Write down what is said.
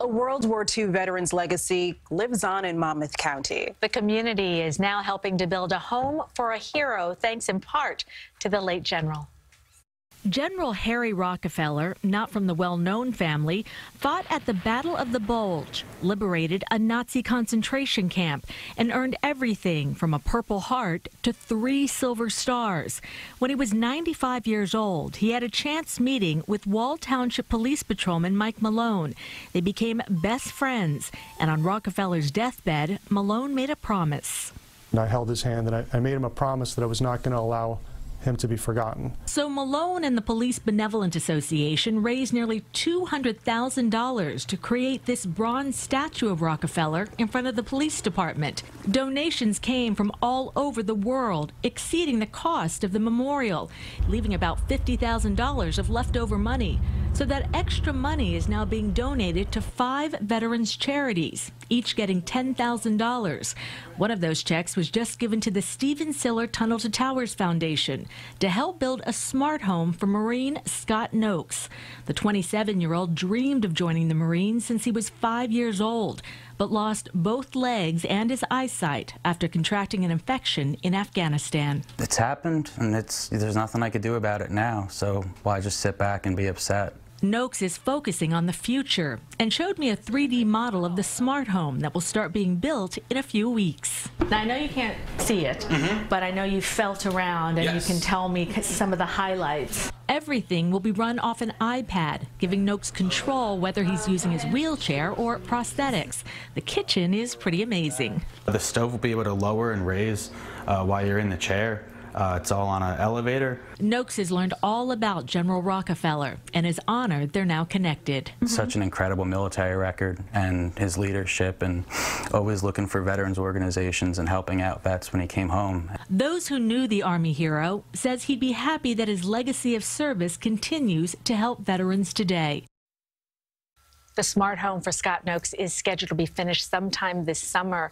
A World War II veteran's legacy lives on in Monmouth County. The community is now helping to build a home for a hero, thanks in part to the late general. General Harry Rockefeller, not from the well-known family, fought at the Battle of the Bulge, liberated a Nazi concentration camp, and earned everything from a Purple Heart to 3 Silver Stars. When he was 95 years old, he had a chance meeting with Wall Township Police Patrolman Mike Malone. They became best friends, and on Rockefeller's deathbed, Malone made a promise. And I held his hand, and I made him a promise that I was not going to allow him to be forgotten. So Malone and the Police Benevolent Association raised nearly $200,000 to create this bronze statue of Rockefeller in front of the police department. Donations came from all over the world, exceeding the cost of the memorial, leaving about $50,000 of leftover money. So that extra money is now being donated to 5 veterans charities, each getting $10,000. One of those checks was just given to the Stephen Siller Tunnel to Towers Foundation to help build a smart home for Marine Scott Noakes. The 27-year-old dreamed of joining the Marines since he was 5 years old, but lost both legs and his eyesight after contracting an infection in Afghanistan. It's happened, and there's nothing I could do about it now, so why just sit back and be upset? Noakes is focusing on the future and showed me a 3D model of the smart home that will start being built in a few weeks. Now, I know you can't see it, but I know you felt around and you can tell me some of the highlights. Everything will be run off an iPad, giving Noakes control whether he's using his wheelchair or prosthetics. The kitchen is pretty amazing. The stove will be able to lower and raise while you're in the chair. It's all on an elevator. Noakes has learned all about General Rockefeller and is honored they're now connected. Such an incredible military record, and his leadership, and always looking for veterans organizations and helping out vets when he came home. Those who knew the Army hero says he'd be happy that his legacy of service continues to help veterans today. The smart home for Scott Noakes is scheduled to be finished sometime this summer.